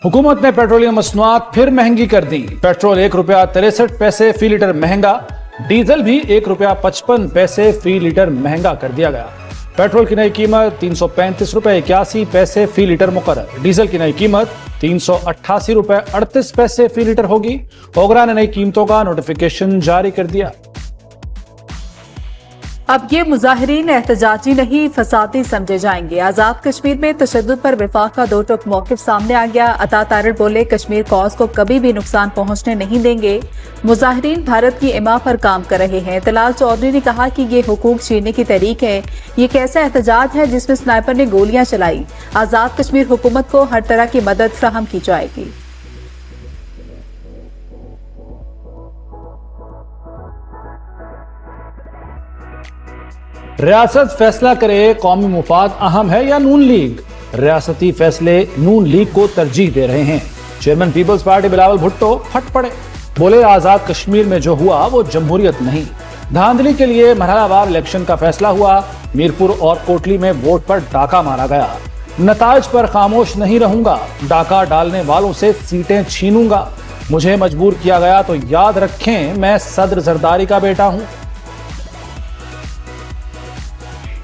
हुकूमत ने पेट्रोलियम मसनूआत फिर महंगी कर दी। पेट्रोल ₹1.63 फी लीटर महंगा, डीजल भी ₹1.55 फी लीटर महंगा कर दिया गया। पेट्रोल की नई कीमत ₹335.81 फी लीटर मुकर्रर। डीजल की नई कीमत ₹388.38 फी लीटर होगी। ओगरा ने नई कीमतों का नोटिफिकेशन जारी कर दिया। अब ये मुजाहिरीन एहतजाजी नहीं फसादी समझे जाएंगे। आजाद कश्मीर में तशद्दुद पर वफाक का दो टुक मौक़िफ़ सामने आ गया। अता तारिर बोले, कश्मीर कॉज को कभी भी नुकसान पहुंचने नहीं देंगे। मुजाहिरीन भारत की इमा पर काम कर रहे हैं। तलाल चौधरी ने कहा कि ये हुकूक छीनने की तहरीक है। ये कैसा एहतजाज है जिसमें स्नाइपर ने गोलियां चलाई। आजाद कश्मीर हुकूमत को हर तरह की मदद फराहम की जाएगी। रियासत फैसला करे, कौमी मुफाद अहम है या नून लीग? रियासती फैसले नून लीग को तरजीह दे रहे हैं। Chairman peoples party Bilawal Bhutto फट पड़े, बोले आजाद कश्मीर में जो हुआ वो जमहूरियत नहीं, धांधली के लिए मरहलावार इलेक्शन का फैसला हुआ। मीरपुर और कोटली में वोट पर डाका मारा गया। नताज पर खामोश नहीं रहूंगा, डाका डालने वालों से सीटें छीनूंगा। मुझे मजबूर किया गया तो याद रखें मैं सदर जरदारी का बेटा हूं।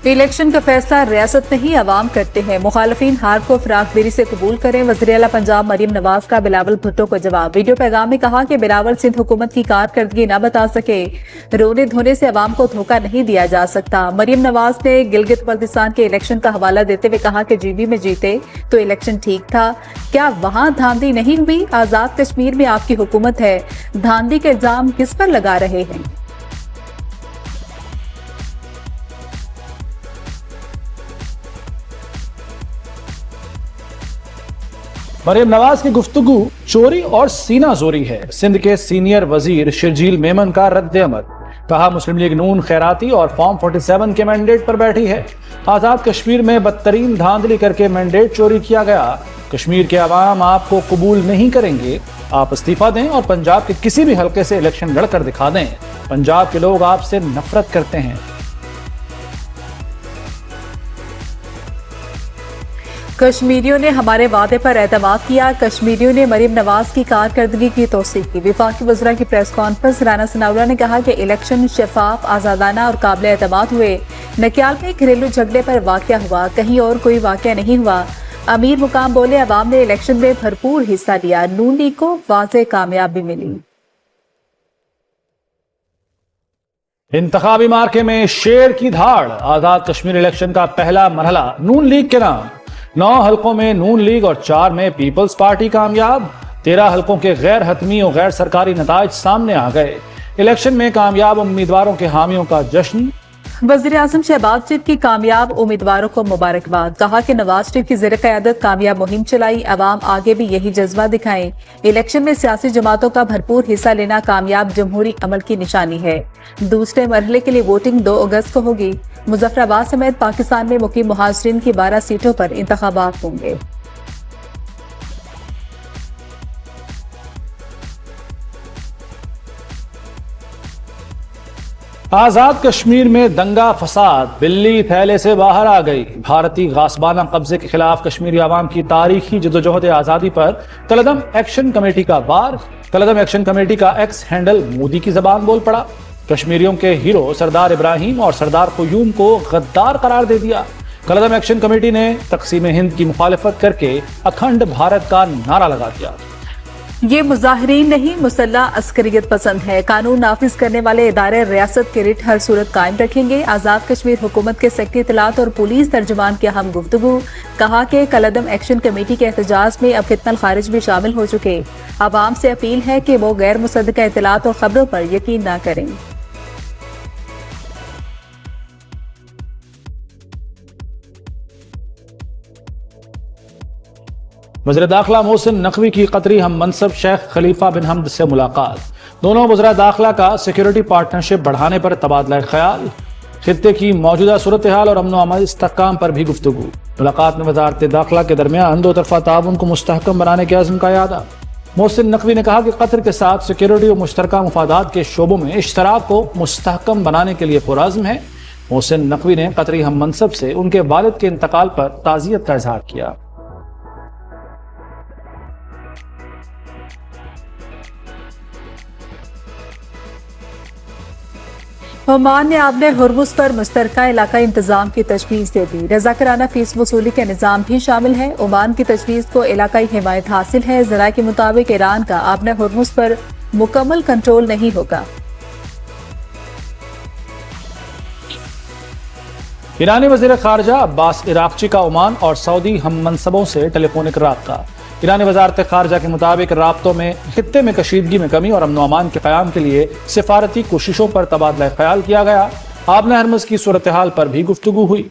इलेक्शन का फैसला रियासत नहीं अवाम करते हैं। मुखालफीन हार को फराखदिली से कबूल करें। वज़ीर आला पंजाब मरियम नवाज का बिलावल भुट्टो को जवाब। वीडियो पैगाम में कहा कि बिलावल सिंध हुकूमत की कारकर्दगी न बता सके, रोने धोने से अवाम को धोखा नहीं दिया जा सकता। मरियम नवाज ने गिलगित बल्तिस्तान के इलेक्शन का हवाला देते हुए कहा कि जीबी में जीते तो इलेक्शन ठीक था, क्या वहां धांधली नहीं हुई? आजाद कश्मीर में आपकी हुकूमत है, धांधली का इल्जाम किस पर लगा रहे हैं? मरियम नवाज की गुफ्तगू चोरी और सीना जोरी है। सिंध के सीनियर वजीर शर्जील मेमन का रद्द अमल। कहा, मुस्लिम लीग नून खैराती और फॉर्म 47 के मैंडेट पर बैठी है। आजाद कश्मीर में बदतरीन धांधली करके मैंडेट चोरी किया गया। कश्मीर के अवाम आपको कबूल नहीं करेंगे। आप इस्तीफा दें और पंजाब के किसी भी हलके से इलेक्शन लड़कर दिखा दें। पंजाब के लोग आपसे नफरत करते हैं। कश्मीरियों ने हमारे वादे पर एतमाद किया। कश्मीरियों ने मरियम नवाज की कारकर्दगी की तौसीफ की। वफाकी वज़रा की प्रेस कॉन्फ्रेंस। राना सनाउल्लाह ने कहा कि इलेक्शन शफाफ, आज़ादाना और काबिल एतमाद हुए। नकियाल में घरेलू झगड़े पर वाक़या हुआ, कहीं और कोई वाक़या नहीं हुआ। अमीर मुकाम बोले, अवाम ने इलेक्शन में भरपूर हिस्सा लिया, नून लीग को वाज़े कामयाबी मिली। इंतखाबी मार्के में शेर की धाड़। आजाद कश्मीर इलेक्शन का पहला मरहला नून लीग के नाम। 9 हलकों में नून लीग और 4 में पीपल्स पार्टी कामयाब। 13 हलकों के गैर हतमी और गैर सरकारी नताइज सामने आ गए। इलेक्शन में कामयाब उम्मीदवारों के हामियों का जश्न। वज़ीर आज़म शहबाज शरीफ की कामयाब उम्मीदवारों को मुबारकबाद। कहा कि नवाज शरीफ की ज़ेर क़यादत कामयाब मुहिम चलाई, अवाम आगे भी यही जज्बा दिखाएं। इलेक्शन में सियासी जमातों का भरपूर हिस्सा लेना कामयाब जमहूरी अमल की निशानी है। दूसरे मरहले के लिए वोटिंग 2 अगस्त को होगी। मुजफ्फराबाद समेत पाकिस्तान में मुकीम मुहाजिरीन की 12 सीटों पर इंतखाबात होंगे। आजाद कश्मीर में दंगा फसाद, बिल्ली थैले से बाहर आ गई। भारतीय गासबाना कब्जे के खिलाफ कश्मीरी आवाम की तारीखी जदोजहद आजादी पर कलदम एक्शन कमेटी का वार। कलदम एक्शन कमेटी का एक्स हैंडल मोदी की जबान बोल पड़ा। कश्मीरियों के हीरो सरदार इब्राहिम और सरदार क़य्यूम को गद्दार करार दे दिया। कलदम एक्शन कमेटी ने तक़सीम हिंद की मुखालिफत करके अखंड भारत का नारा लगा दिया। ये मुजाहिरीन नहीं, मुसल्लह अस्करियत पसंद है। कानून नाफिज करने वाले इदारे रियासत के रिट हर सूरत कायम रखेंगे। आजाद कश्मीर हुकूमत के सेक्रेटरी इत्तलात और पुलिस तर्जुमान की अहम गुफ्तगू। कहा कि कलदम एक्शन कमेटी के एहतजाज में अब फितनल खारिज भी शामिल हो चुके। अवाम से अपील है कि वो गैर मुसद्दका इत्तलात और खबरों पर यकीन न करें। वज़ीर दाखिला मोहसिन नकवी की कतरी हम मनसब शेख खलीफा बिन हमद से मुलाकात। दोनों वज़ीर दाखिला का सिक्योरिटी पार्टनरशिप बढ़ाने पर तबादला ख्याल। खित्ते की मौजूदा सूरत हाल और अमन अमान इस्तेहकाम पर भी गुफ्तगू। मुलाकात में वज़ारत दाखिला के दरमियान 2 तरफ़ा ताउन को मुस्तहकम बनाने के अज़्म का यादा। मोहसिन नकवी ने कहा कि कतर के साथ सिक्योरिटी और मुश्तरका मुफादात के शोबों में इश्तराक को मुस्तहकम बनाने के लिए पुरअज़्म है। मोहसिन नकवी ने कतरी हम मनसब से उनके वालिद के इंतकाल पर ताज़ियत का इजहार किया। ओमान ने आबने हुर्मुज़ पर मुश्तरका इलाकाई इंतजाम की तजवीज़ दे दी। रज़ाकराना फीस वसूली का निज़ाम भी शामिल है। ओमान की तजवीज़ को इलाकाई हिमायत हासिल है। ज़राए के मुताबिक ईरान का आबने हुर्मुज़ पर मुकम्मल कंट्रोल नहीं होगा। ईरानी वज़ीर ख़ारजा अब्बास इराक़ची का ओमान और सऊदी हम मनसबों से टेलीफोनिक राब्ता। ईरानी वज़ारत ख़ारजा के मुताबिक राब्तों में खित्ते में कशीदगी में कमी और अमन व अमान के क़याम के लिए सिफारती कोशिशों पर तबादला ख्याल किया गया। आबने हरमुज़ की सूरत हाल पर भी गुफ्तगू हुई।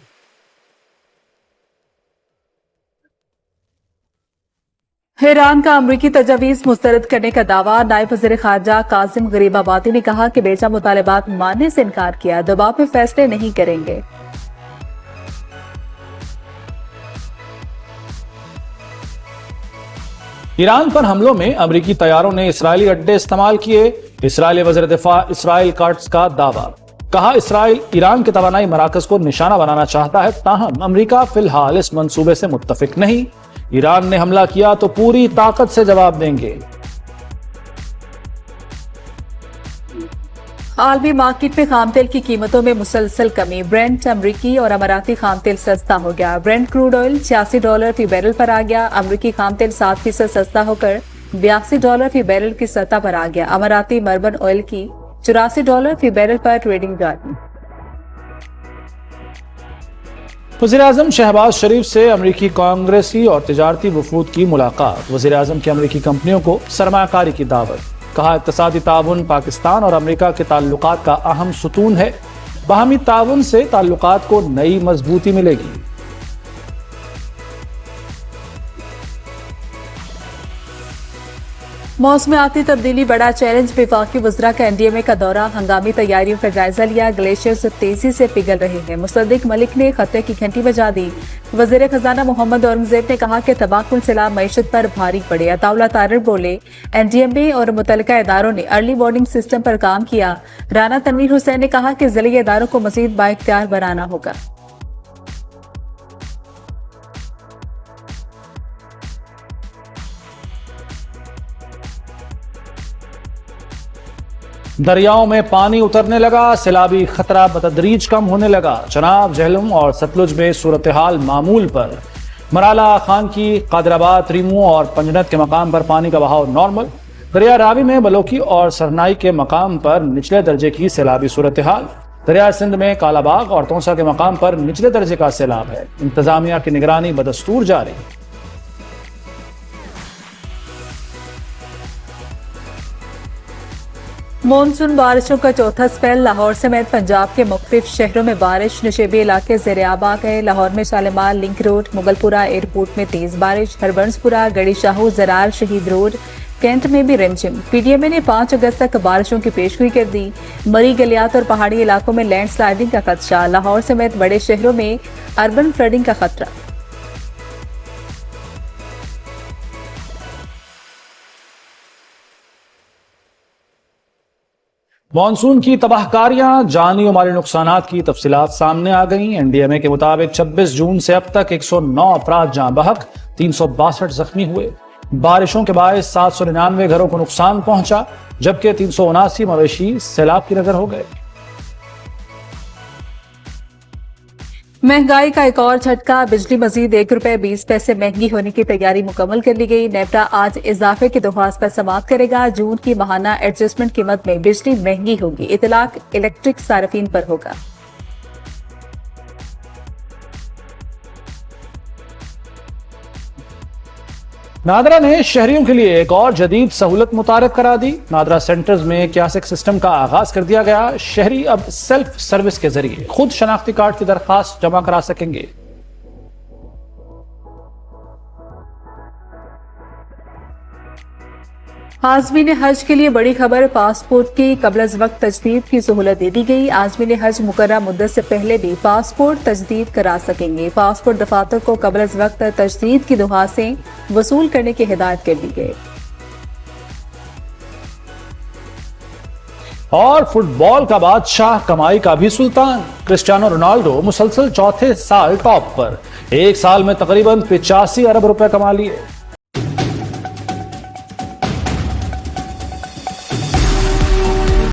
ईरान का अमरीकी तजावीज़ मुस्तरद करने का दावा। नायब वज़ीर ख़ारजा कासिम गरीबाबादी ने कहा कि बेजा मुतालबात मानने से इनकार किया, दबाव में फैसले नहीं करेंगे। ईरान पर हमलों में अमरीकी तैयारों ने इसराइली अड्डे इस्तेमाल किए। इसराइली वज़ीर दिफा इसराइल काट्स का दावा। कहा, इसराइल ईरान के तवानाई मराकज को निशाना बनाना चाहता है, ताहम अमरीका फिलहाल इस मंसूबे से मुत्तफिक नहीं। ईरान ने हमला किया तो पूरी ताकत से जवाब देंगे। आलमी मार्केट में खाम तेल की कीमतों में मुसलसल कमी। ब्रेंट अमरीकी और अमाराती खाम तेल सस्ता हो गया। ब्रेंट क्रूड ऑयल $86 फी बैरल पर आ गया। अमरीकी खाम तेल 7% सस्ता होकर $82 फी बैरल की सतह पर आ गया। अमाराती मर्बन ऑयल की $84 फी बैरल पर ट्रेडिंग जारी। वज़ीर आज़म शहबाज शरीफ से अमरीकी कांग्रेसी और तिजारती वफूद की मुलाकात। वज़ीर आज़म की अमरीकी कंपनियों को सरमायाकारी की दावत। कहा, इक़्तिसादी ताउन पाकिस्तान और अमेरिका के ताल्लुकात का अहम सुतून है। बाहमी ताउन से ताल्लुकात को नई मजबूती मिलेगी। मौसमियाती तब्दीली बड़ा चैलेंज। वफाकी वज़रा का एनडीएमए का दौरा। हंगामी तैयारियों का जायजा लिया। ग्लेशियर्स तेजी से पिघल रहे हैं। मुसद्दिक मलिक ने खतरे की घंटी बजा दी। वज़ीर खजाना मोहम्मद औरंगजेब ने कहा कि तबाकुल सैलाब मईशत पर भारी पड़े। अताउल्लाह तारिर बोले, एनडीएमए और मुतल्लिका इदारों ने अर्ली वार्निंग सिस्टम पर काम किया। राना तनवीर हुसैन ने कहा कि ज़िले इदारों को मजीद बाइख्तियार बनाना होगा। दरियाओं में पानी उतरने लगा। सैलाबी खतरा बतदरीज कम होने लगा। चनाब, झेलम और सतलुज में सूरत हाल मामूल पर। मराला, खान की, कादराबाद, रीमू और पंजनत के मकाम पर पानी का बहाव नॉर्मल। दरिया रावी में बलोकी और सरनाई के मकाम पर निचले दर्जे की सैलाबी सूरत हाल। दरिया सिंध में कालाबाग और तोसा के मकाम पर निचले दर्जे का सैलाब है। इंतजामिया की निगरानी बदस्तूर जारी। मॉनसून बारिशों का चौथा स्पेल। लाहौर समेत पंजाब के मुख्तलिफ शहरों में बारिश। नशेबी इलाके ज़ेर-ए-आब आ गए। लाहौर में Shalimar, link road, Mughalpura airport में तेज बारिश। हरबंसपुरा, गड़ी शाहू, जरार, शहीद रोड, कैंट में भी रिमझिम। पीडीएमए ने 5 अगस्त तक बारिशों की पेशगोई कर दी। मरी, गलियात और पहाड़ी इलाकों में लैंडस्लाइडिंग का खदशा। लाहौर समेत बड़े शहरों में अर्बन फ्लडिंग का खतरा। मॉनसून की तबाहकारियां, जानी और माली नुकसानात की तफसीलात सामने आ गईं। एनडीएमए के मुताबिक 26 जून से अब तक 109 अफराद जाँ बहक, 362 जख्मी हुए। बारिशों के बायस 799 घरों को नुकसान पहुंचा, जबकि 379 मवेशी सैलाब की नजर हो गए। महंगाई का एक और झटका। बिजली मजीद ₹1.20 महंगी होने की तैयारी मुकम्मल कर ली गई। नेफ्टा आज इजाफे की दरख्वास्त पर समाअत करेगा। जून की माहाना एडजस्टमेंट कीमत में बिजली महंगी होगी। इतलाक इलेक्ट्रिक सार्फिन पर होगा। नादरा ने शहरियों के लिए एक और जदीद सहूलत मुतारिफ करा दी। नादरा सेंटर्स में कियासिक सिस्टम का आगाज कर दिया गया। शहरी अब सेल्फ सर्विस के जरिए खुद शनाख्ती कार्ड की दरखास्त जमा करा सकेंगे। आज़मीन हज के लिए बड़ी खबर। पासपोर्ट की कबल अज़ वक्त तजदीद की सहूलत दे दी गई। आज़मीन हज मुकर्रर मुद्दत से पहले भी पासपोर्ट तजदीद करा सकेंगे। पासपोर्ट दफातर को कबल अज़ वक्त तजदीद की दरख्वास्तें वसूल करने की हिदायत कर दी गई। और फुटबॉल का बादशाह, कमाई का भी सुल्तान, क्रिस्टियानो रोनाल्डो मुसलसल चौथे साल टॉप पर। एक साल में तकरीबन 85 अरब रुपए कमा लिए।